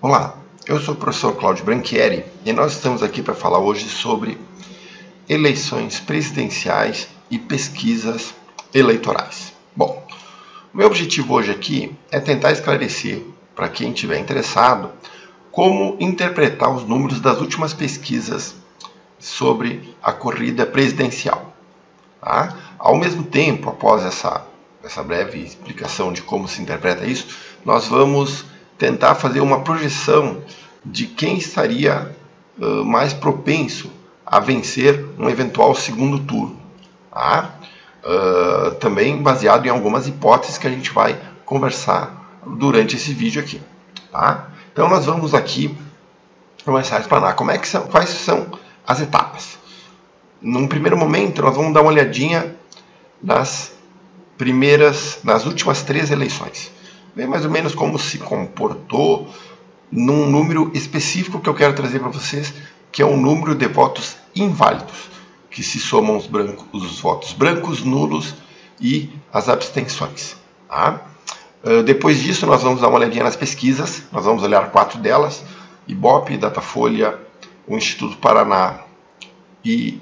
Olá, eu sou o professor Cláudio Branchieri e nós estamos aqui para falar hoje sobre eleições presidenciais e pesquisas eleitorais. Bom, o meu objetivo hoje aqui é tentar esclarecer para quem estiver interessado como interpretar os números das últimas pesquisas sobre a corrida presidencial. Tá? Ao mesmo tempo, após essa breve explicação de como se interpreta isso, nós vamos tentar fazer uma projeção de quem estaria mais propenso a vencer um eventual segundo turno. Tá? Também baseado em algumas hipóteses que a gente vai conversar durante esse vídeo aqui. Tá? Então nós vamos aqui começar a explanar quais são as etapas. Num primeiro momento, nós vamos dar uma olhadinha nas últimas 3 eleições. Ver mais ou menos como se comportou num número específico que eu quero trazer para vocês, que é o número de votos inválidos, que se somam os votos brancos, nulos e as abstenções. Tá? Depois disso, nós vamos dar uma olhadinha nas pesquisas, nós vamos olhar 4 delas, Ibope, Datafolha, o Instituto Paraná, e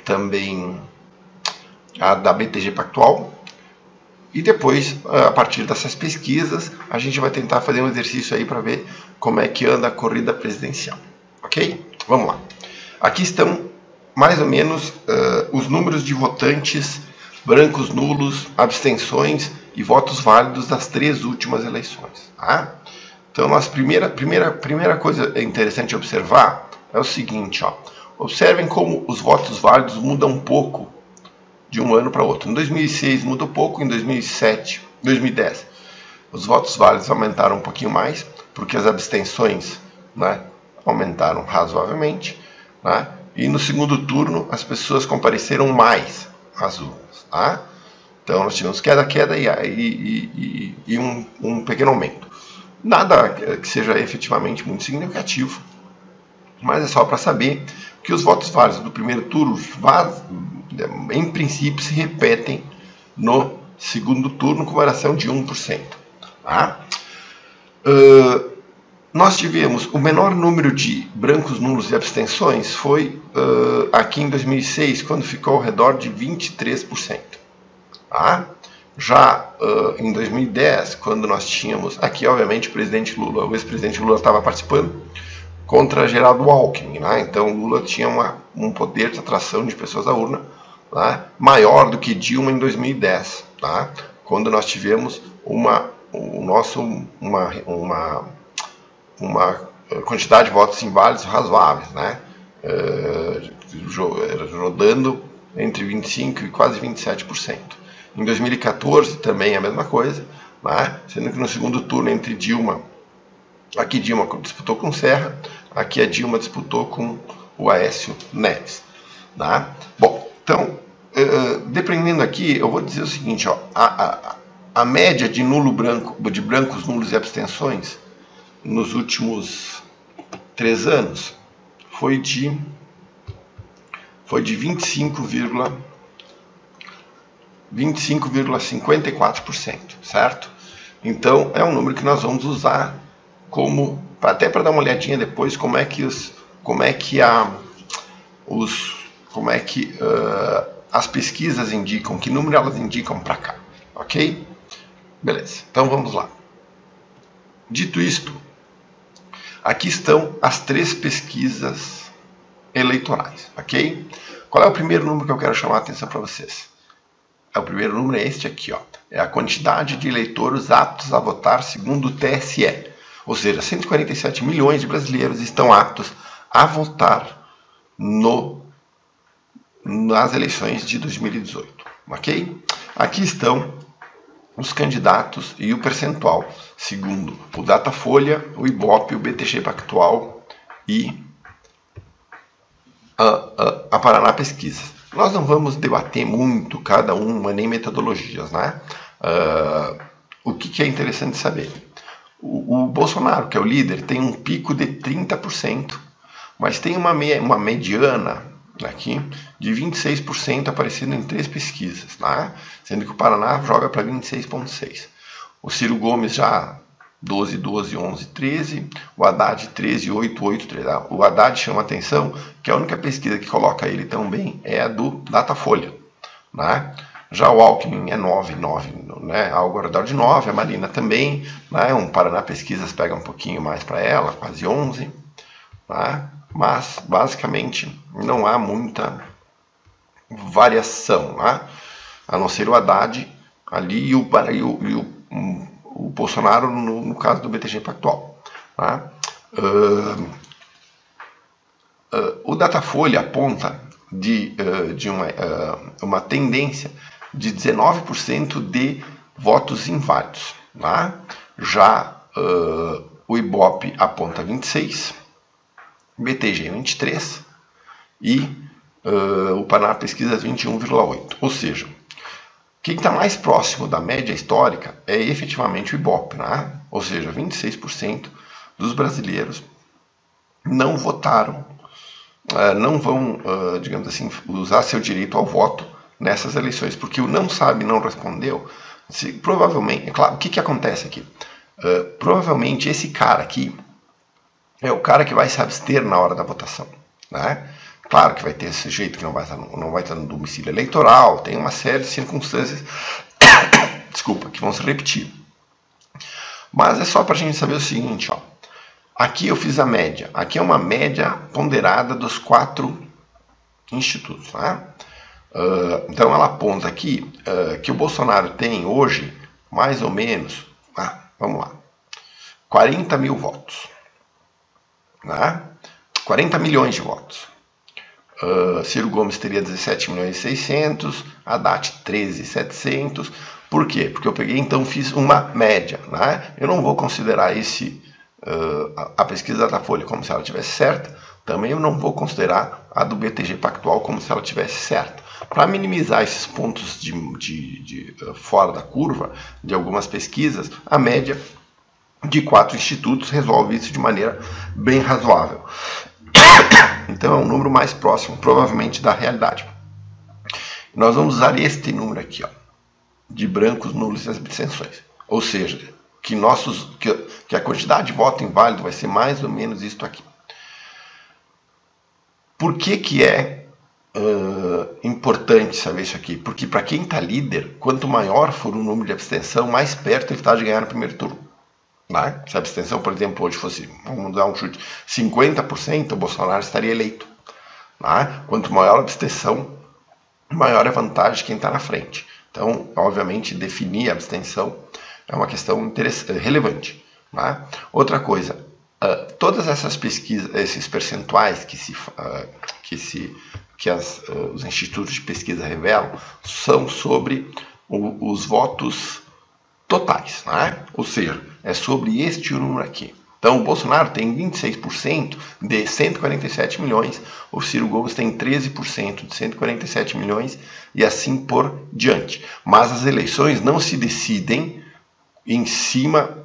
também a da BTG Pactual. E depois, a partir dessas pesquisas, a gente vai tentar fazer um exercício aí para ver como é que anda a corrida presidencial. Ok? Vamos lá. Aqui estão mais ou menos os números de votantes brancos, nulos, abstenções e votos válidos das 3 últimas eleições. Tá? Então, a primeira coisa interessante observar é o seguinte, ó. Observem como os votos válidos mudam um pouco de um ano para outro. Em 2006 mudou pouco, em 2007, 2010 os votos válidos aumentaram um pouquinho mais, porque as abstenções, né, aumentaram razoavelmente, né, e no segundo turno as pessoas compareceram mais às urnas. Tá? Então nós tivemos queda e um pequeno aumento. Nada que seja efetivamente muito significativo, mas é só para saber que os votos válidos do primeiro turno, em princípio, se repetem no segundo turno com variação de 1%. Tá? Nós tivemos o menor número de brancos, nulos e abstenções foi aqui em 2006, quando ficou ao redor de 23%. Tá? Já em 2010, quando nós tínhamos, aqui obviamente o presidente Lula, o ex-presidente Lula estava participando, contra Geraldo Alckmin, né? Então Lula tinha um poder de atração de pessoas à urna, né, maior do que Dilma em 2010, tá? Quando nós tivemos uma quantidade de votos inválidos razoáveis, né? Rodando entre 25% e quase 27%. Em 2014 também a mesma coisa, né? Sendo que no segundo turno entre Dilma, aqui Dilma disputou com Serra, aqui a Dilma disputou com o Aécio Neves. Tá? Bom, então, dependendo aqui, eu vou dizer o seguinte, ó, a média de de brancos, nulos e abstenções nos últimos 3 anos foi de 25,54%, certo? Então, é um número que nós vamos usar até para dar uma olhadinha depois como é que as pesquisas indicam, que número elas indicam para cá, ok? Beleza, então vamos lá. Dito isto, aqui estão as 3 pesquisas eleitorais, ok? Qual é o primeiro número que eu quero chamar a atenção para vocês? O primeiro número é este aqui, ó. É a quantidade de eleitores aptos a votar segundo o TSE. Ou seja, 147 milhões de brasileiros estão aptos a votar nas eleições de 2018. Ok? Aqui estão os candidatos e o percentual, segundo o Datafolha, o Ibope, o BTG Pactual e a Paraná Pesquisas. Nós não vamos debater muito cada uma, nem metodologias, né? O que é interessante saber? O Bolsonaro, que é o líder, tem um pico de 30%, mas tem uma mediana aqui de 26% aparecendo em 3 pesquisas, né? Sendo que o Paraná joga para 26,6%. O Ciro Gomes já 12, 12, 11, 13, o Haddad 13, 8, 8, 13. O Haddad chama atenção que a única pesquisa que coloca ele também é a do Datafolha, né? Já o Alckmin é 9, 9, né? Algo ao redor de 9, a Marina também, né? Um Paraná Pesquisas pega um pouquinho mais para ela, quase 11, né? Mas basicamente não há muita variação, né? A não ser o Haddad ali e o Bolsonaro no caso do BTG Pactual, né? O Datafolha aponta de uma tendência de 19% de votos inválidos, né? Já o Ibope aponta 26%, BTG 23% e o Paraná Pesquisas 21,8%. Ou seja, quem está mais próximo da média histórica é efetivamente o Ibope, né? Ou seja, 26% dos brasileiros não votaram, não vão, digamos assim, usar seu direito ao voto nessas eleições, porque o não sabe, não respondeu. Provavelmente, claro, o que acontece aqui? Provavelmente esse cara aqui é o cara que vai se abster na hora da votação, né? Claro que vai ter esse jeito que não vai estar no domicílio eleitoral, tem uma série de circunstâncias desculpa, que vão se repetir. Mas é só para a gente saber o seguinte, ó. Aqui eu fiz a média. Aqui é uma média ponderada dos 4 institutos, né? Então ela aponta aqui que o Bolsonaro tem hoje mais ou menos, vamos lá, 40 mil votos, né? 40 milhões de votos. Ciro Gomes teria 17 milhões e 600, Haddad 13.700. Por quê? Porque eu peguei, então fiz uma média, né? Eu não vou considerar a pesquisa da Datafolha como se ela tivesse certa, também eu não vou considerar a do BTG Pactual como se ela tivesse certa. Para minimizar esses pontos de fora da curva de algumas pesquisas, a média de 4 institutos resolve isso de maneira bem razoável. Então é um número mais próximo, provavelmente, da realidade. Nós vamos usar este número aqui, ó, de brancos, nulos e abstenções. Ou seja, que a quantidade de voto inválido vai ser mais ou menos isto aqui. Por que é importante saber isso aqui? Porque para quem está líder, quanto maior for o número de abstenção, mais perto ele está de ganhar no primeiro turno. Né? Se a abstenção, por exemplo, hoje fosse, vamos dar um chute, 50%, o Bolsonaro estaria eleito. Né? Quanto maior a abstenção, maior a vantagem de quem está na frente. Então, obviamente, definir a abstenção é uma questão relevante. Né? Outra coisa, todas essas pesquisas, esses percentuais que os institutos de pesquisa revelam são sobre os votos totais, né? Ou seja, é sobre este número aqui. Então, o Bolsonaro tem 26% de 147 milhões, o Ciro Gomes tem 13% de 147 milhões e assim por diante. Mas as eleições não se decidem em cima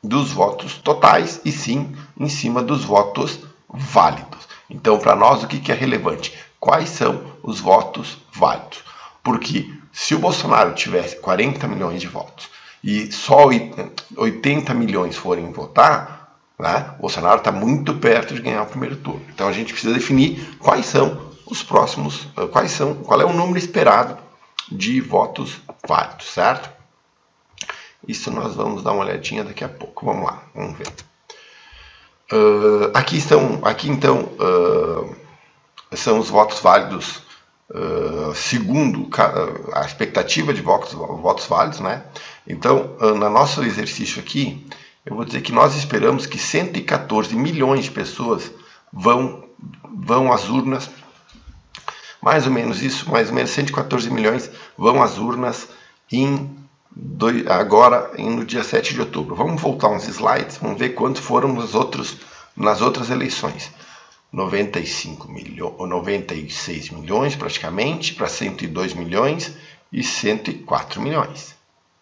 dos votos totais e sim em cima dos votos válidos. Então, para nós, o que é relevante? Quais são os votos válidos? Porque se o Bolsonaro tivesse 40 milhões de votos e só 80 milhões forem votar, né, o Bolsonaro está muito perto de ganhar o primeiro turno. Então a gente precisa definir quais são os próximos, qual é o número esperado de votos válidos, certo? Isso nós vamos dar uma olhadinha daqui a pouco. Vamos lá, vamos ver. Aqui então são os votos válidos segundo a expectativa de votos válidos, né? Então, no nosso exercício aqui, eu vou dizer que nós esperamos que 114 milhões de pessoas vão às urnas, mais ou menos isso, mais ou menos 114 milhões vão às urnas agora no dia 7 de outubro. Vamos voltar uns slides, vamos ver quantos foram nas outras eleições. 96 milhões praticamente, para 102 milhões e 104 milhões.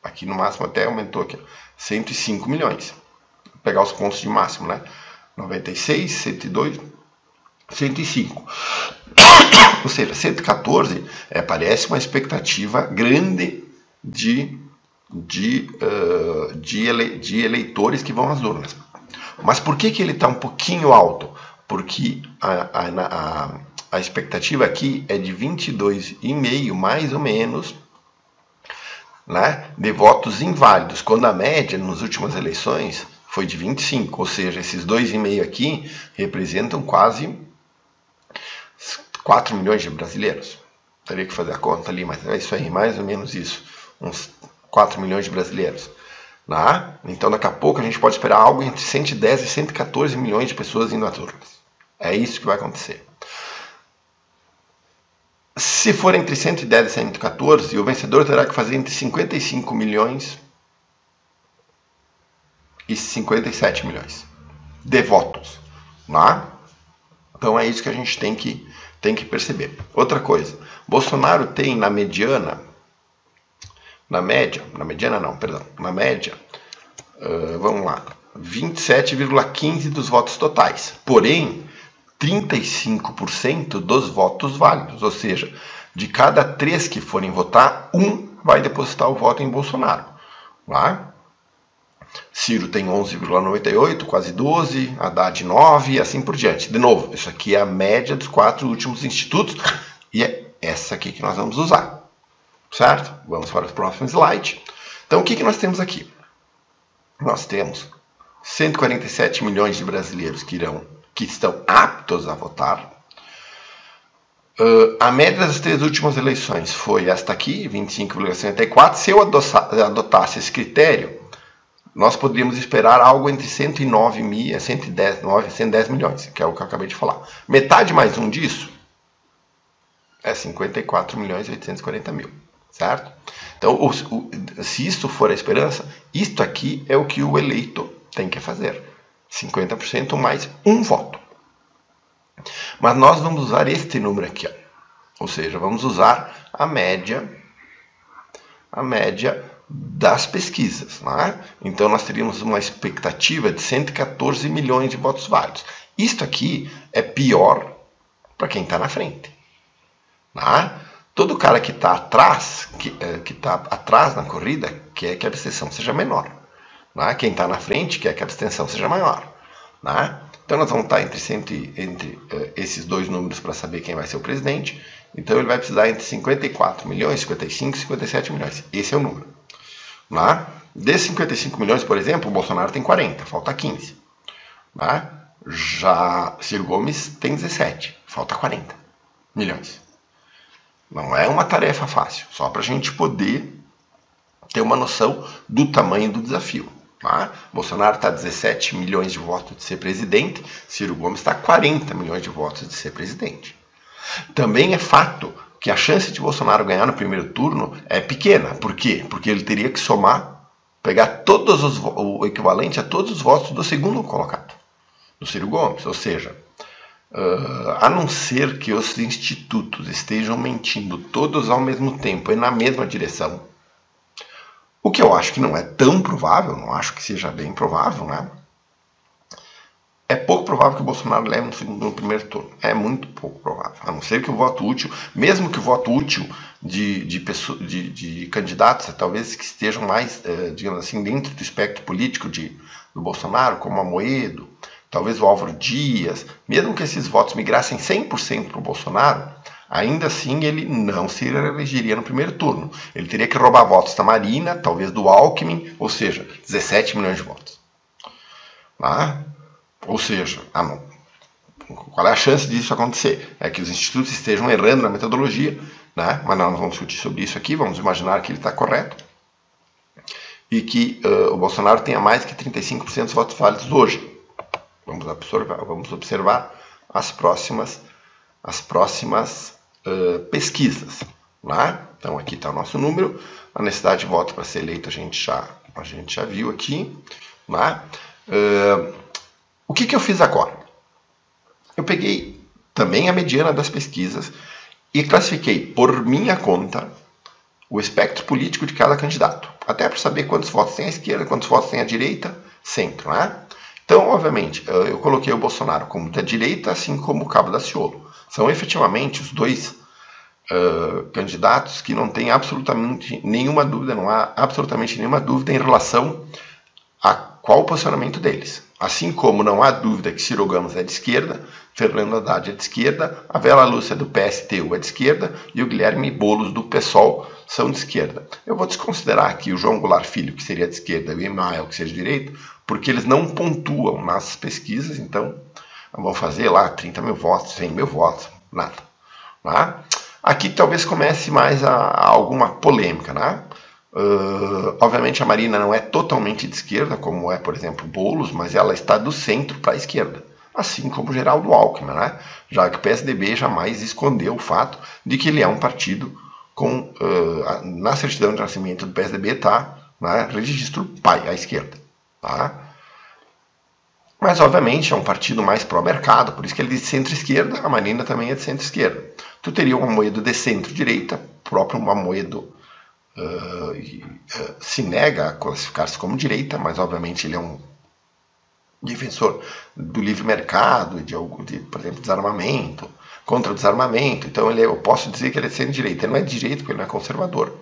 Aqui no máximo até aumentou aqui, 105 milhões. Vou pegar os pontos de máximo, né? 96, 102, 105. Ou seja, 114 parece uma expectativa grande de de eleitores que vão às urnas. Mas por que ele está um pouquinho alto? Porque a expectativa aqui é de 22,5, mais ou menos, né, de votos inválidos, quando a média nas últimas eleições foi de 25, ou seja, esses 2,5 aqui representam quase 4 milhões de brasileiros. Teria que fazer a conta ali, mas é isso aí, mais ou menos isso, uns 4 milhões de brasileiros. Né? Então daqui a pouco a gente pode esperar algo entre 110 e 114 milhões de pessoas indo às urnas. É isso que vai acontecer. Se for entre 110 e 114, o vencedor terá que fazer entre 55 milhões e 57 milhões de votos. Né? Então é isso que a gente tem que perceber. Outra coisa, Bolsonaro tem na média, vamos lá, 27,15% dos votos totais. Porém, 35% dos votos válidos, ou seja, de cada 3 que forem votar, 1 vai depositar o voto em Bolsonaro. Tá? Ciro tem 11,98%, quase 12%, Haddad 9% e assim por diante. De novo, isso aqui é a média dos 4 últimos institutos e é essa aqui que nós vamos usar. Certo? Vamos para o próximo slide. Então, o que nós temos aqui? Nós temos 147 milhões de brasileiros que estão aptos a votar. A média das 3 últimas eleições foi esta aqui, 25,54%. Se eu adotasse esse critério, nós poderíamos esperar algo entre 109 e 110 milhões, que é o que eu acabei de falar. Metade mais um disso é 54 milhões e 840 mil, certo? Então, se isso for a esperança, isto aqui é o que o eleito tem que fazer. 50% mais um voto. Mas nós vamos usar este número aqui, ó. Ou seja, vamos usar a média das pesquisas. Né? Então nós teríamos uma expectativa de 114 milhões de votos válidos. Isto aqui é pior para quem está na frente. Né? Todo cara que está atrás, que está atrás na corrida, quer que a abstenção seja menor. Né? Quem está na frente quer que a abstenção seja maior. Né? Então nós vamos estar entre esses dois números para saber quem vai ser o presidente. Então ele vai precisar entre 54 milhões, 55 e 57 milhões. Esse é o número. Né? Desses 55 milhões, por exemplo, o Bolsonaro tem 40, falta 15. Né? Já Ciro Gomes tem 17, falta 40 milhões. Não é uma tarefa fácil, só para a gente poder ter uma noção do tamanho do desafio. Tá? Bolsonaro está a 17 milhões de votos de ser presidente, Ciro Gomes está a 40 milhões de votos de ser presidente. Também é fato que a chance de Bolsonaro ganhar no primeiro turno é pequena. Por quê? Porque ele teria que pegar o equivalente a todos os votos do segundo colocado, do Ciro Gomes. Ou seja, a não ser que os institutos estejam mentindo todos ao mesmo tempo e na mesma direção, o que eu acho que não é tão provável, não acho que seja bem provável, né? É pouco provável que o Bolsonaro leve no primeiro turno. É muito pouco provável. A não ser que o voto útil, mesmo que o voto útil de candidatos, talvez que estejam mais, digamos assim, dentro do espectro político do Bolsonaro, como Amoedo, talvez o Álvaro Dias, mesmo que esses votos migrassem 100% para o Bolsonaro, ainda assim ele não se elegeria no primeiro turno. Ele teria que roubar votos da Marina, talvez do Alckmin, ou seja, 17 milhões de votos. Ah? Ou seja, qual é a chance disso acontecer? É que os institutos estejam errando na metodologia, né? Mas nós não vamos discutir sobre isso aqui, vamos imaginar que ele está correto. E que o Bolsonaro tenha mais que 35% dos votos válidos hoje. Vamos observar as próximas pesquisas. Né? Então aqui está o nosso número. A necessidade de voto para ser eleito a gente já viu aqui. Né? O que eu fiz agora? Eu peguei também a mediana das pesquisas e classifiquei por minha conta o espectro político de cada candidato. Até para saber quantos votos tem a esquerda, quantos votos tem a direita, centro. Né? Então, obviamente, eu coloquei o Bolsonaro como da direita, assim como o Cabo Daciolo. São efetivamente os dois candidatos que não tem absolutamente nenhuma dúvida, não há absolutamente nenhuma dúvida em relação a qual o posicionamento deles. Assim como não há dúvida que Ciro Gomes é de esquerda, Fernando Haddad é de esquerda, a Vera Lúcia do PSTU é de esquerda e o Guilherme Boulos do PSOL são de esquerda. Eu vou desconsiderar aqui o João Goulart Filho, que seria de esquerda, e o Emael, que seja de direita, porque eles não pontuam nas pesquisas, então vão fazer lá 30 mil votos, 100 mil votos, nada. Tá? Aqui talvez comece mais alguma polêmica, né? Obviamente a Marina não é totalmente de esquerda, como é, por exemplo, Boulos, mas ela está do centro para a esquerda, assim como o Geraldo Alckmin, né? Já que o PSDB jamais escondeu o fato de que ele é um partido com, na certidão de nascimento do PSDB está, né, registro pai à esquerda. Tá? Mas, obviamente, é um partido mais pró-mercado, por isso que ele é de centro-esquerda, a Marina também é de centro-esquerda. Tu teria um Amoedo de centro-direita, o próprio Amoedo se nega a classificar-se como direita, mas, obviamente, ele é um defensor do livre mercado, de por exemplo, desarmamento, contra o desarmamento. Então, eu posso dizer que ele é de centro-direita. Ele não é de direita porque ele não é conservador.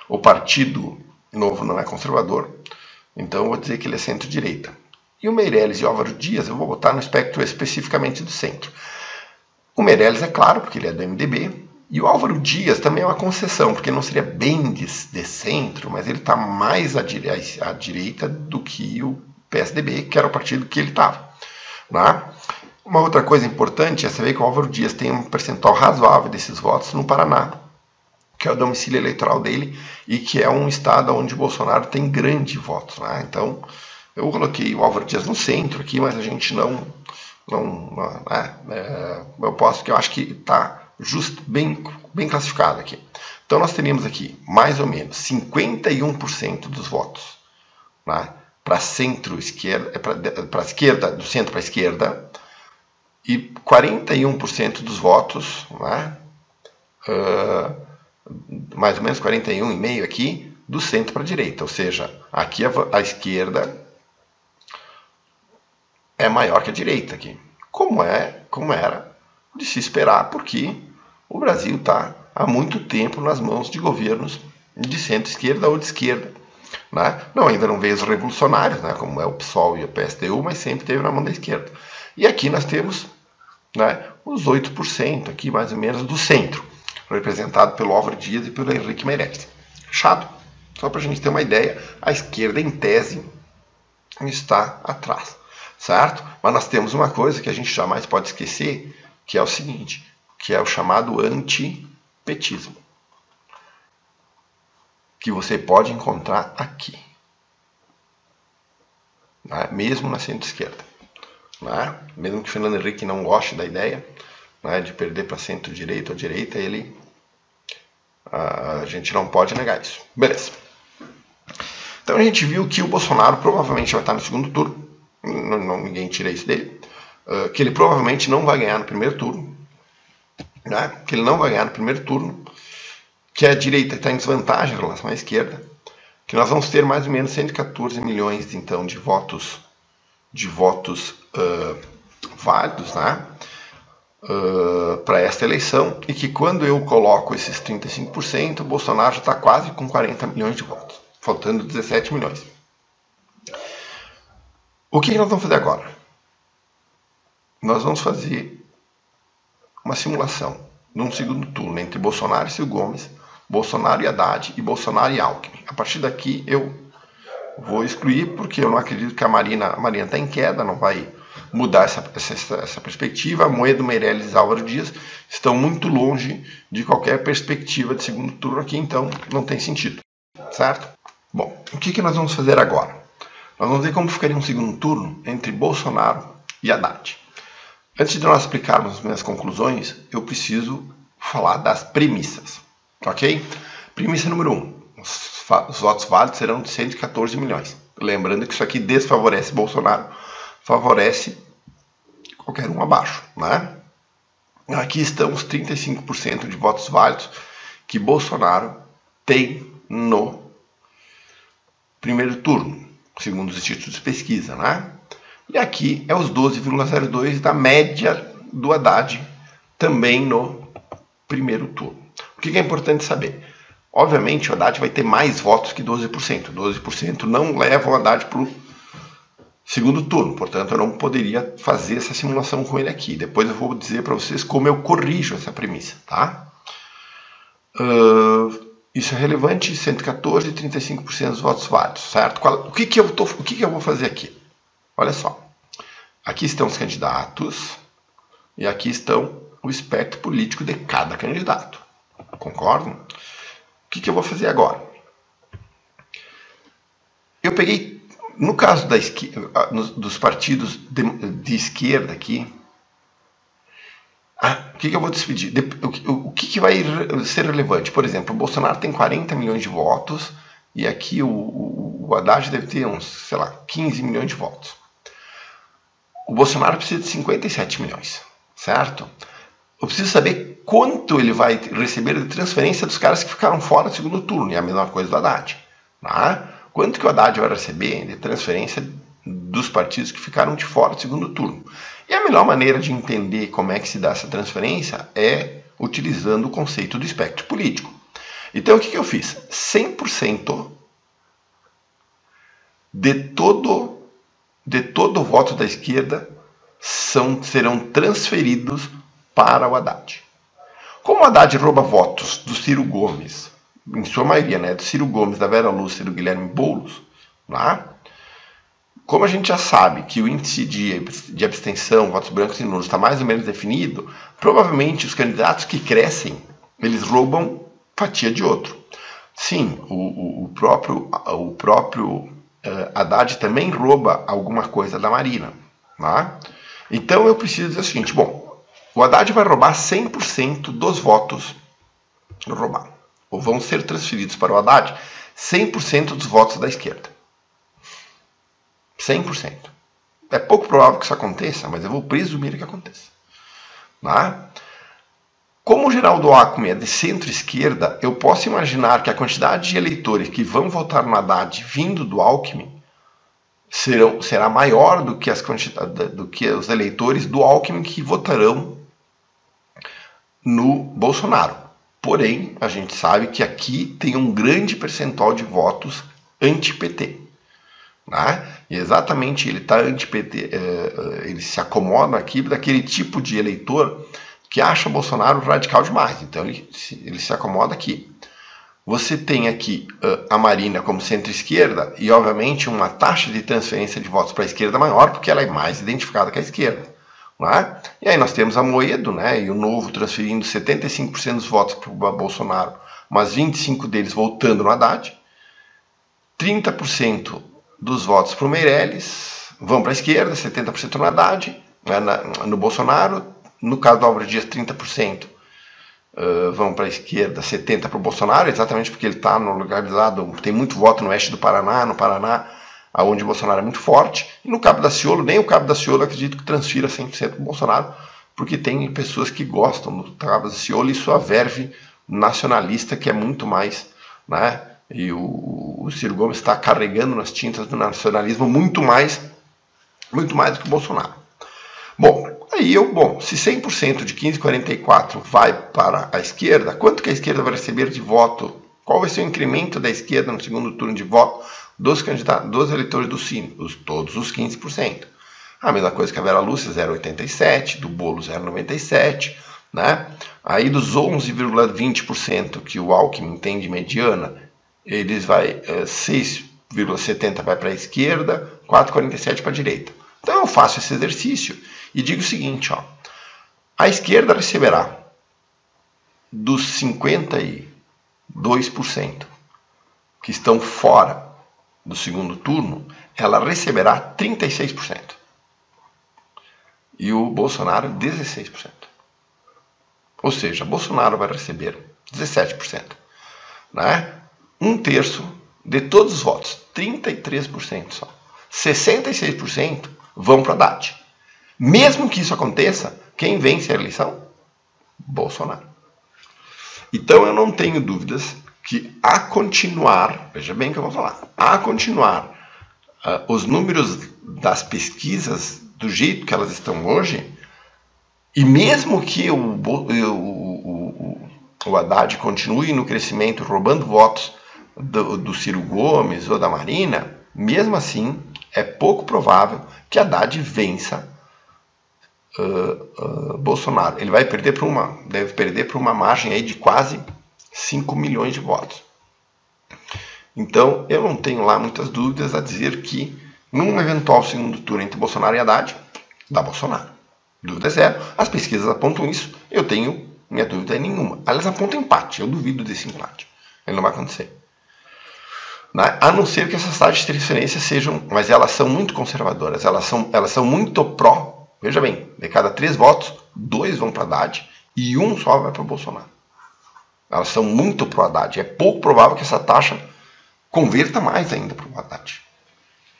O Partido Novo não é conservador, então eu vou dizer que ele é centro-direita. E o Meirelles e o Álvaro Dias eu vou botar no espectro especificamente do centro. O Meirelles é claro, porque ele é do MDB, e o Álvaro Dias também é uma concessão, porque não seria bem de centro, mas ele está mais à direita do que o PSDB, que era o partido que ele estava. Né? Uma outra coisa importante é saber que o Álvaro Dias tem um percentual razoável desses votos no Paraná, que é o domicílio eleitoral dele, e que é um estado onde o Bolsonaro tem grande votos. Né? Então, eu coloquei o Álvaro Dias no centro aqui, mas a gente eu acho que está justo, bem classificado aqui. Então nós teríamos aqui mais ou menos 51% dos votos, né, para centro-esquerda, para a esquerda, do centro para a esquerda, e 41% dos votos, né, mais ou menos 41,5% aqui, do centro para a direita. Ou seja, aqui a esquerda é maior que a direita aqui, como era de se esperar, porque o Brasil está há muito tempo nas mãos de governos de centro-esquerda ou de esquerda. Né? Ainda não veio os revolucionários, né, como é o PSOL e o PSTU, mas sempre teve na mão da esquerda. E aqui nós temos, né, os 8% aqui mais ou menos do centro, representado pelo Álvaro Dias e pelo Henrique Meirelles. Fechado? Só para a gente ter uma ideia, a esquerda em tese está atrás. Certo? Mas nós temos uma coisa que a gente jamais pode esquecer, que é o seguinte, que é o chamado antipetismo, que você pode encontrar aqui, né? Mesmo na centro-esquerda. Né? Mesmo que o Fernando Henrique não goste da ideia, né, de perder para centro-direita ou direita, a gente não pode negar isso. Beleza. Então a gente viu que o Bolsonaro provavelmente vai estar no segundo turno. Ninguém tira isso dele, que ele provavelmente não vai ganhar no primeiro turno, né? Que ele não vai ganhar no primeiro turno, que a direita está em desvantagem em relação à esquerda, que nós vamos ter mais ou menos 114 milhões então de votos válidos, né? Para esta eleição, e que quando eu coloco esses 35%, o Bolsonaro já está quase com 40 milhões de votos, faltando 17 milhões. O que nós vamos fazer agora? Nós vamos fazer uma simulação num segundo turno entre Bolsonaro e Ciro Gomes, Bolsonaro e Haddad e Bolsonaro e Alckmin. A partir daqui eu vou excluir, porque eu não acredito que a Marina está em queda, não vai mudar essa perspectiva. Amoedo, Meirelles e Álvaro Dias estão muito longe de qualquer perspectiva de segundo turno aqui, então não tem sentido. Certo? Bom, o que nós vamos fazer agora? Nós vamos ver como ficaria um segundo turno entre Bolsonaro e Haddad. Antes de nós explicarmos as minhas conclusões, eu preciso falar das premissas. Ok? Premissa número 1. Os votos válidos serão de 114 milhões. Lembrando que isso aqui desfavorece Bolsonaro, favorece qualquer um abaixo. Né? Aqui estão os 35% de votos válidos que Bolsonaro tem no primeiro turno, segundo os institutos de pesquisa, né? E aqui é os 12,02 da média do Haddad, também no primeiro turno. O que é importante saber? Obviamente, o Haddad vai ter mais votos que 12%. 12% não leva o Haddad para o segundo turno, portanto, eu não poderia fazer essa simulação com ele aqui. Depois eu vou dizer para vocês como eu corrijo essa premissa, tá? Isso é relevante, 114 e 35% dos votos válidos, certo? O que eu vou fazer aqui? Olha só, aqui estão os candidatos e aqui estão o espectro político de cada candidato, concordam? O que eu vou fazer agora? Eu peguei, no caso dos partidos de esquerda aqui, o que eu vou decidir? O que vai ser relevante? Por exemplo, o Bolsonaro tem 40 milhões de votos e aqui o Haddad deve ter uns, sei lá, 15 milhões de votos. O Bolsonaro precisa de 57 milhões, certo? Eu preciso saber quanto ele vai receber de transferência dos caras que ficaram fora do segundo turno, e a mesma coisa do Haddad. Tá? Quanto que o Haddad vai receber de transferência dos partidos que ficaram de fora do segundo turno? E a melhor maneira de entender como é que se dá essa transferência é utilizando o conceito do espectro político. Então, o que eu fiz? 100% de todo o voto da esquerda serão transferidos para o Haddad. Como o Haddad rouba votos do Ciro Gomes, em sua maioria, né, do Ciro Gomes, da Vera Lúcia e do Guilherme Boulos, tá? Como a gente já sabe que o índice de abstenção, votos brancos e nulos está mais ou menos definido, provavelmente os candidatos que crescem, eles roubam fatia de outro. Sim, o próprio Haddad também rouba alguma coisa da Marina. Tá? Então eu preciso dizer o seguinte, bom, o Haddad vai roubar 100% dos votos, ou vão ser transferidos para o Haddad 100% dos votos da esquerda. 100%. É pouco provável que isso aconteça, mas eu vou presumir que aconteça. Tá? Como o Geraldo Alckmin é de centro-esquerda, eu posso imaginar que a quantidade de eleitores que vão votar no Haddad vindo do Alckmin será maior do que os eleitores do Alckmin que votarão no Bolsonaro. Porém, a gente sabe que aqui tem um grande percentual de votos anti-PT. Né? E exatamente ele está anti-PT, ele se acomoda aqui daquele tipo de eleitor que acha o Bolsonaro radical demais. Então ele se acomoda aqui. Você tem aqui a Marina como centro-esquerda e, obviamente, uma taxa de transferência de votos para a esquerda maior, porque ela é mais identificada com a esquerda. Né? E aí nós temos a Moedo, né, e o Novo transferindo 75% dos votos para o Bolsonaro, mas 25% deles voltando no Haddad. 30% dos votos para o Meirelles vão para a esquerda, 70% no Haddad, no Bolsonaro. No caso do Álvaro Dias, 30% vão para a esquerda, 70% para o Bolsonaro, exatamente porque ele está no localizado, tem muito voto no oeste do Paraná, onde o Bolsonaro é muito forte. E no Cabo Daciolo, nem o Cabo Daciolo acredito que transfira 100% para o Bolsonaro, porque tem pessoas que gostam do Cabo Daciolo e sua verve nacionalista, que é muito mais, né? E o Ciro Gomes está carregando nas tintas do nacionalismo muito mais do que o Bolsonaro. Bom, se 100% de 15,44 vai para a esquerda, quanto que a esquerda vai receber de voto? Qual vai ser o incremento da esquerda no segundo turno de voto dos candidatos, dos eleitores do Cine? Todos os 15%. A mesma coisa que a Vera Lúcia, 0,87%, do Bolo, 0,97%, né? Aí dos 11,20% que o Alckmin tem de mediana, eles vai 6,70% vai para a esquerda, 4,47% para a direita. Então eu faço esse exercício e digo o seguinte, ó, a esquerda receberá dos 52% que estão fora do segundo turno, ela receberá 36%. E o Bolsonaro 16%. Ou seja, Bolsonaro vai receber 17%. Né? 1/3 de todos os votos, 33% só. 66% vão para Haddad. Mesmo que isso aconteça, quem vence a eleição? Bolsonaro. Então eu não tenho dúvidas que a continuar, veja bem o que eu vou falar, os números das pesquisas do jeito que elas estão hoje, e mesmo que o Haddad continue no crescimento, roubando votos do Ciro Gomes ou da Marina, mesmo assim é pouco provável que Haddad vença Bolsonaro. Ele vai perder deve perder por uma margem aí de quase 5 milhões de votos. Então, eu não tenho lá muitas dúvidas a dizer que num eventual segundo turno entre Bolsonaro e Haddad, dá Bolsonaro. Dúvida zero. As pesquisas apontam isso. Eu tenho minha dúvida é nenhuma. Elas apontam empate. Eu duvido desse empate. Ele não vai acontecer. A não ser que essas taxas de transferência sejam... Mas elas são muito conservadoras. Elas são muito pró. Veja bem, de cada 3 votos, 2 vão para Haddad e 1 só vai para Bolsonaro. Elas são muito pró Haddad. É pouco provável que essa taxa converta mais ainda para o Haddad.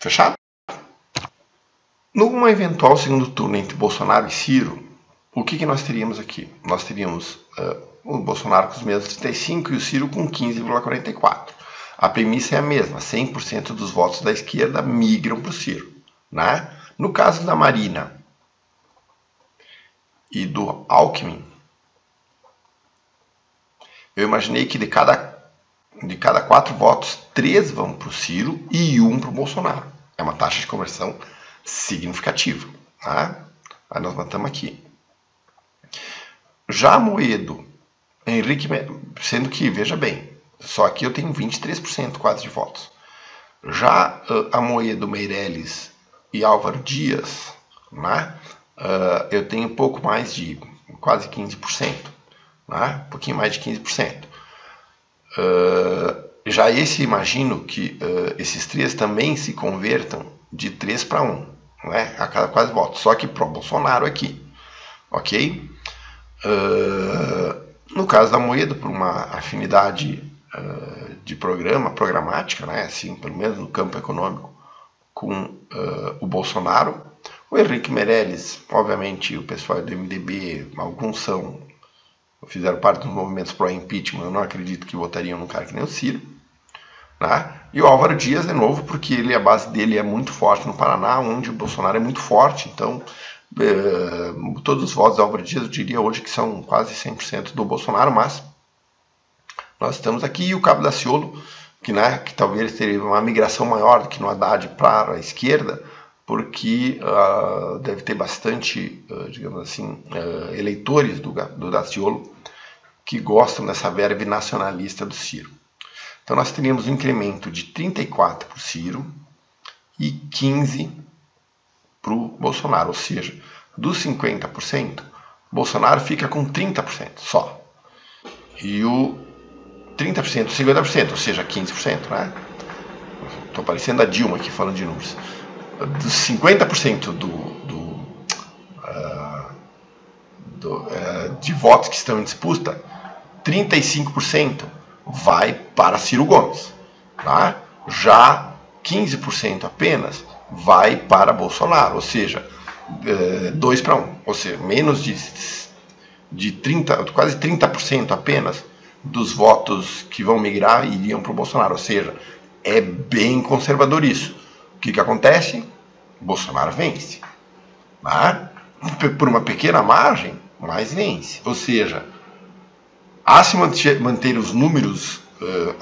Fechado? Numa eventual segundo turno entre Bolsonaro e Ciro, o que nós teríamos aqui? Nós teríamos o Bolsonaro com os mesmos 35 e o Ciro com 15,44. A premissa é a mesma, 100% dos votos da esquerda migram para o Ciro. Né? No caso da Marina e do Alckmin, eu imaginei que de cada 4 votos, 3 vão para o Ciro e 1 para o Bolsonaro. É uma taxa de conversão significativa. Tá? Aí nós matamos aqui. Já Amoedo, Henrique, sendo que, veja bem, só aqui eu tenho 23% quase de votos. Já Amoedo, Meirelles e Álvaro Dias, né, eu tenho pouco mais de quase 15%. Né, um pouquinho mais de 15%. Já esse, imagino que esses 3 também se convertam de 3 para 1, né, a cada quase voto, só que pro Bolsonaro aqui, ok? No caso da Amoedo, por uma afinidade de programática, né, assim, pelo menos no campo econômico, com o Bolsonaro, o Henrique Meirelles, obviamente o pessoal do MDB, alguns fizeram parte dos movimentos pró-impeachment, eu não acredito que votariam num cara que nem o Ciro. Né? E o Álvaro Dias, de novo, porque a base dele é muito forte no Paraná, onde o Bolsonaro é muito forte. Então, todos os votos do Álvaro Dias, eu diria hoje que são quase 100% do Bolsonaro, mas nós estamos aqui. E o Cabo Daciolo, que talvez teria uma migração maior do que no Haddad para a esquerda, porque deve ter bastante, digamos assim, eleitores do Daciolo que gostam dessa verve nacionalista do Ciro. Então nós teríamos um incremento de 34 para o Ciro e 15 para o Bolsonaro, ou seja, dos 50%, Bolsonaro fica com 30% só. E o 30%, 50%, ou seja, 15%, né? Estou parecendo a Dilma aqui falando de números. Dos 50% de votos que estão em disputa, 35% vai para Ciro Gomes. Tá? Já 15% apenas vai para Bolsonaro, ou seja, 2 para 1, ou seja, menos de 30, quase 30% apenas dos votos que vão migrar iriam para o Bolsonaro, ou seja, é bem conservador isso. O que acontece? Bolsonaro vence. Tá? Por uma pequena margem, mas vence. Ou seja, a se manter os números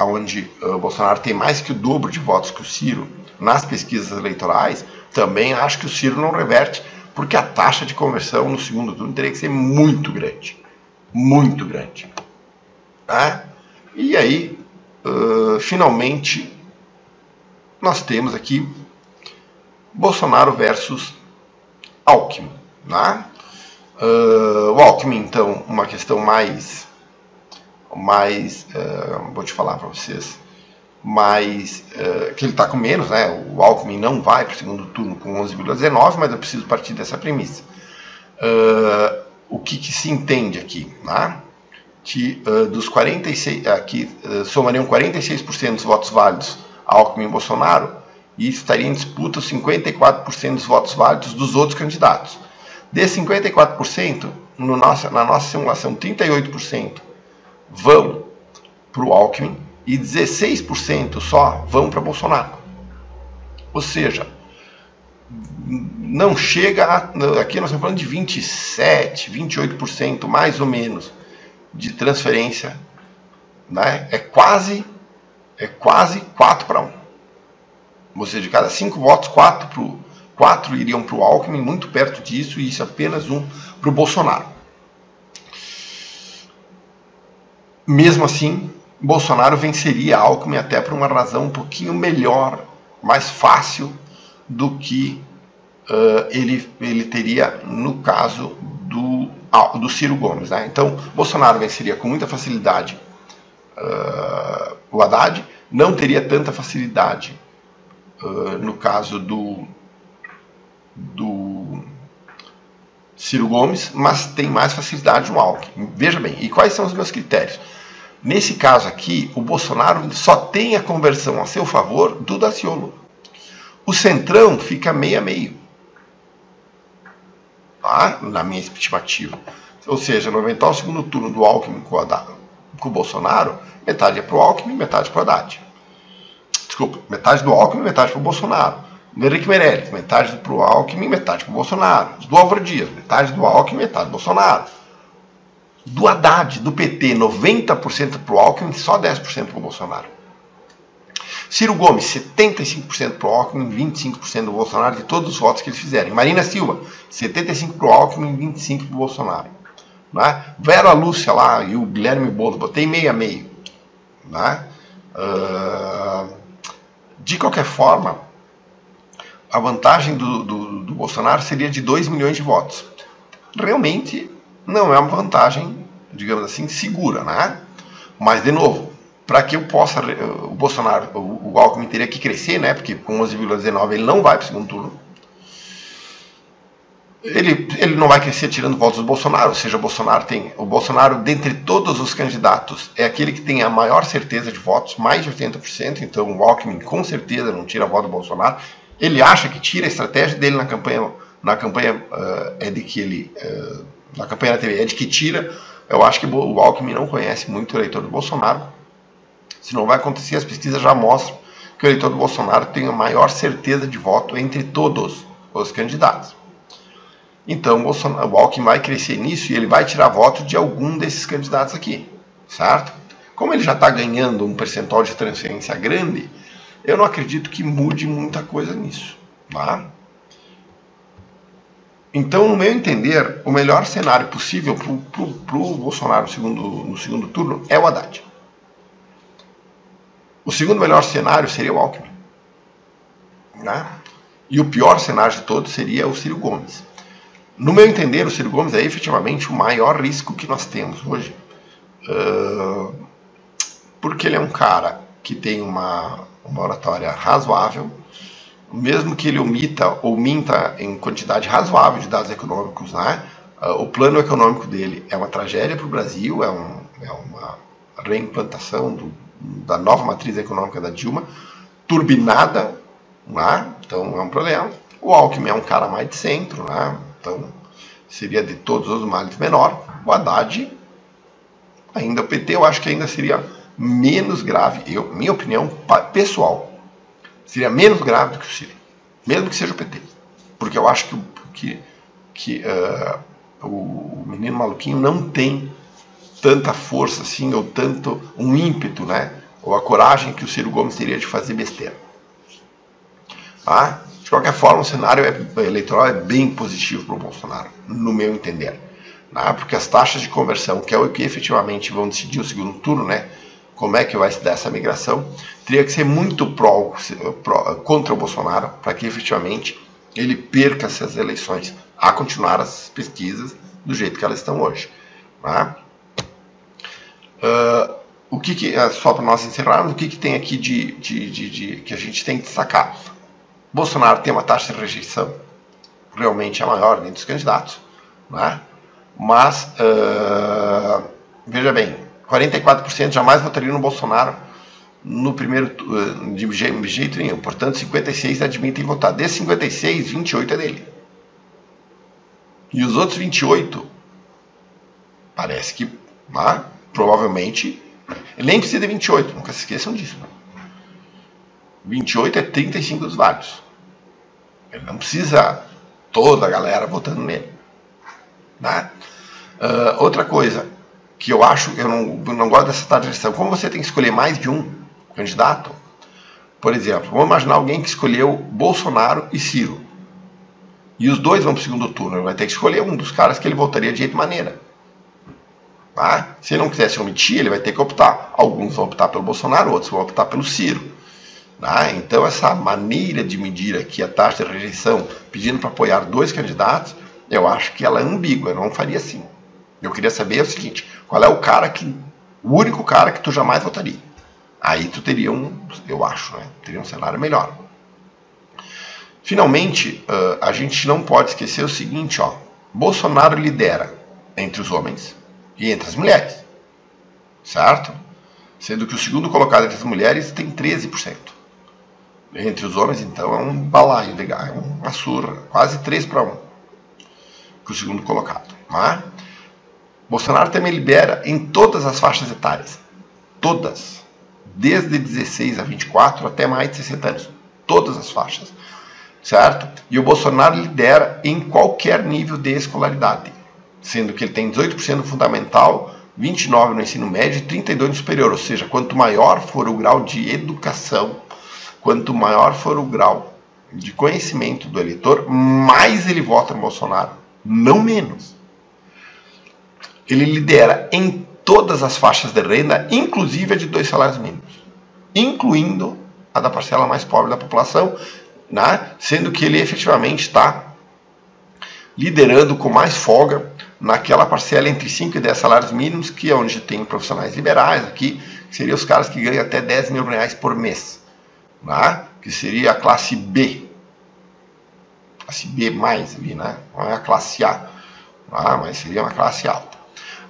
onde o Bolsonaro tem mais que o dobro de votos que o Ciro nas pesquisas eleitorais, também acho que o Ciro não reverte, porque a taxa de conversão no segundo turno teria que ser muito grande. Muito grande. Tá? E aí, finalmente, nós temos aqui Bolsonaro versus Alckmin. Né? O Alckmin, então, uma questão mais vou te falar para vocês, que ele está com menos, né? O Alckmin não vai para o segundo turno com 11,19, mas eu preciso partir dessa premissa. O que se entende aqui? Né? Que dos 46, aqui somariam 46% dos votos válidos Alckmin e Bolsonaro, e estaria em disputa os 54% dos votos válidos dos outros candidatos. Desses 54%, na nossa simulação, 38% vão para o Alckmin e 16% só vão para Bolsonaro. Ou seja, não chega aqui nós estamos falando de 27%, 28% mais ou menos de transferência, né? É quase 4-1. Ou seja, de cada 5 votos, 4 iriam para o Alckmin, muito perto disso, e isso apenas 1 para o Bolsonaro. Mesmo assim, Bolsonaro venceria Alckmin até por uma razão um pouquinho melhor, mais fácil do que ele teria no caso do Ciro Gomes, né? Então, Bolsonaro venceria com muita facilidade o Haddad, não teria tanta facilidade no caso do Ciro Gomes, mas tem mais facilidade no Alckmin. Veja bem, e quais são os meus critérios? Nesse caso aqui, o Bolsonaro só tem a conversão a seu favor do Daciolo. O Centrão fica meio a meio, tá? Na minha estimativa. Ou seja, no eventual segundo turno do Alckmin com o Bolsonaro, metade é para o Alckmin, metade para o Haddad. Desculpa, metade do Alckmin, metade para o Bolsonaro. Do Henrique Meirelles, metade para o Alckmin, metade para o Bolsonaro. Do Álvaro Dias, metade do Alckmin, metade do Bolsonaro. Do Haddad, do PT, 90% para o Alckmin, só 10% para o Bolsonaro. Ciro Gomes, 75% para o Alckmin, 25% do Bolsonaro, de todos os votos que eles fizerem. Marina Silva, 75% para o Alckmin, 25% para o Bolsonaro. Né? Vera Lúcia lá e o Guilherme Boulos, botei meio a meio. Né? De qualquer forma, a vantagem do Bolsonaro seria de 2 milhões de votos. Realmente não é uma vantagem, digamos assim, segura, né? Mas, de novo, para que eu possa, o Bolsonaro, o Alckmin teria que crescer, né? Porque com 11,19 ele não vai para o segundo turno. Ele não vai crescer tirando votos do Bolsonaro, ou seja, o Bolsonaro, dentre todos os candidatos, é aquele que tem a maior certeza de votos, mais de 80%, então o Alckmin com certeza não tira voto do Bolsonaro. Ele acha que tira, a estratégia dele na campanha é de que ele, na campanha da TV é de que tira. Eu acho que o Alckmin não conhece muito o eleitor do Bolsonaro. Se não vai acontecer, as pesquisas já mostram que o eleitor do Bolsonaro tem a maior certeza de voto entre todos os candidatos. Então o Alckmin vai crescer nisso e ele vai tirar voto de algum desses candidatos aqui, certo? Como ele já está ganhando um percentual de transferência grande, eu não acredito que mude muita coisa nisso, tá? Então, no meu entender, o melhor cenário possível para o Bolsonaro no segundo turno é o Haddad. O segundo melhor cenário seria o Alckmin, né? E o pior cenário de todos seria o Ciro Gomes. No meu entender, o Ciro Gomes é efetivamente o maior risco que nós temos hoje. Porque ele é um cara que tem uma oratória razoável, mesmo que ele omita ou minta em quantidade razoável de dados econômicos, né? O plano econômico dele é uma tragédia para o Brasil, é uma reimplantação da nova matriz econômica da Dilma, turbinada, né? Então é um problema. O Alckmin é um cara mais de centro, né? Então seria de todos os males menor. O Haddad, ainda o PT, eu acho que ainda seria menos grave. Minha opinião pessoal, seria menos grave do que o Ciro, mesmo que seja o PT. Porque eu acho que o menino maluquinho não tem tanta força assim, ou tanto um ímpeto, né? Ou a coragem que o Ciro Gomes teria de fazer besteira. Tá? De qualquer forma, o cenário eleitoral é bem positivo para o Bolsonaro, no meu entender. Né? Porque as taxas de conversão, que é o que efetivamente vão decidir o segundo turno, né? Como é que vai se dar essa migração, teria que ser muito contra o Bolsonaro, para que efetivamente ele perca essas eleições, a continuar as pesquisas do jeito que elas estão hoje. Né? Só para nós encerrarmos, o que tem aqui que a gente tem que destacar? Bolsonaro tem uma taxa de rejeição realmente a maior entre os candidatos, né? Mas, veja bem, 44% jamais votariam no Bolsonaro no primeiro de jeito nenhum. Portanto, 56% admitem votar. Desses 56, 28 é dele. E os outros 28, parece que, né, provavelmente, ele nem precisa de 28, nunca se esqueçam disso. 28 é 35 dos válidos. Ele não precisa toda a galera votando nele. Né? Outra coisa, que eu acho, eu não gosto dessa taxação. Como você tem que escolher mais de um candidato, por exemplo, vamos imaginar alguém que escolheu Bolsonaro e Ciro. E os dois vão para o segundo turno. Ele vai ter que escolher um dos caras que ele votaria de jeito e maneira. Tá? Se ele não quisesse omitir, ele vai ter que optar. Alguns vão optar pelo Bolsonaro, outros vão optar pelo Ciro. Tá? Então essa maneira de medir aqui a taxa de rejeição, pedindo para apoiar dois candidatos, eu acho que ela é ambígua, eu não faria assim. Eu queria saber o seguinte, qual é o único cara que tu jamais votaria? Aí tu teria eu acho, né? Teria um cenário melhor. Finalmente, a gente não pode esquecer o seguinte, ó, Bolsonaro lidera entre os homens e entre as mulheres, certo? Sendo que o segundo colocado entre as mulheres tem 13%. Entre os homens, então, é um balaio legal, é uma surra, quase 3-1 que o segundo colocado. Tá? Bolsonaro também lidera em todas as faixas etárias, todas, desde 16 a 24 até mais de 60 anos, todas as faixas, certo? E o Bolsonaro lidera em qualquer nível de escolaridade, sendo que ele tem 18% no fundamental, 29% no ensino médio e 32% no superior, ou seja, quanto maior for o grau de educação, quanto maior for o grau de conhecimento do eleitor, mais ele vota no Bolsonaro, não menos. Ele lidera em todas as faixas de renda, inclusive a de 2 salários mínimos, incluindo a da parcela mais pobre da população, né? Sendo que ele efetivamente está liderando com mais folga naquela parcela entre 5 e 10 salários mínimos, que é onde tem profissionais liberais aqui, que seriam os caras que ganham até 10 mil reais por mês, né? Que seria a classe B. Classe B mais ali, né? Não é a classe A, mas seria uma classe alta.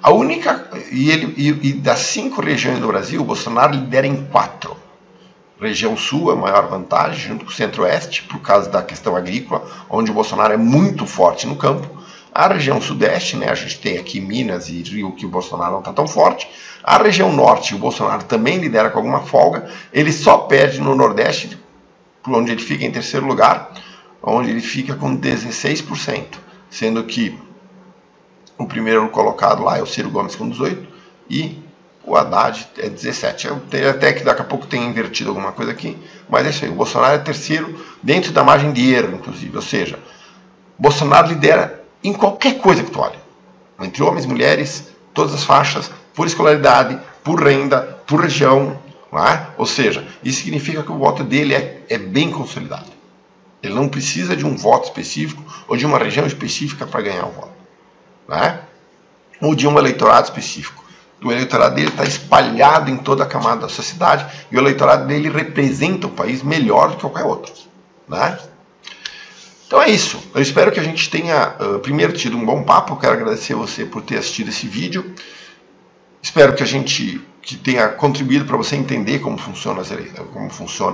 A única, e das 5 regiões do Brasil, o Bolsonaro lidera em 4. Região Sul é a maior vantagem, junto com o Centro-Oeste, por causa da questão agrícola, onde o Bolsonaro é muito forte no campo. A região Sudeste, né, a gente tem aqui Minas e Rio, que o Bolsonaro não está tão forte. A região Norte, o Bolsonaro também lidera com alguma folga. Ele só perde no Nordeste, por onde ele fica em terceiro lugar, onde ele fica com 16%, sendo que o primeiro colocado lá é o Ciro Gomes com 18% e o Haddad é 17%. Eu tenho até que daqui a pouco tenha invertido alguma coisa aqui, mas é isso aí. O Bolsonaro é terceiro dentro da margem de erro, inclusive. Ou seja, Bolsonaro lidera em qualquer coisa que tu olha. Entre homens e mulheres, todas as faixas, por escolaridade, por renda, por região. Não é? Ou seja, isso significa que o voto dele é bem consolidado. Ele não precisa de um voto específico ou de uma região específica para ganhar o voto. Né? Ou de um eleitorado específico. O eleitorado dele está espalhado em toda a camada da sociedade e o eleitorado dele representa o país melhor do que qualquer outro. Né? Então é isso. Eu espero que a gente tenha, primeiro, tido um bom papo. Eu quero agradecer você por ter assistido esse vídeo. Espero que tenha contribuído para você entender como funcionam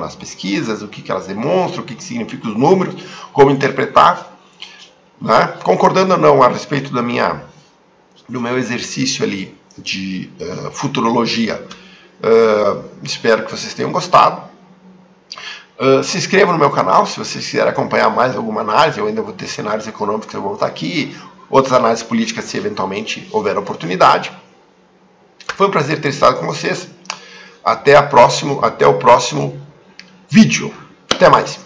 as pesquisas, o que elas demonstram, o que significam os números, como interpretar. Né? Concordando ou não a respeito do meu exercício ali de futurologia, espero que vocês tenham gostado. Se inscreva no meu canal se vocês quiserem acompanhar mais alguma análise. Eu ainda vou ter cenários econômicos que eu vou botar aqui, outras análises políticas se eventualmente houver oportunidade. Foi um prazer ter estado com vocês. Até o próximo vídeo. Até mais.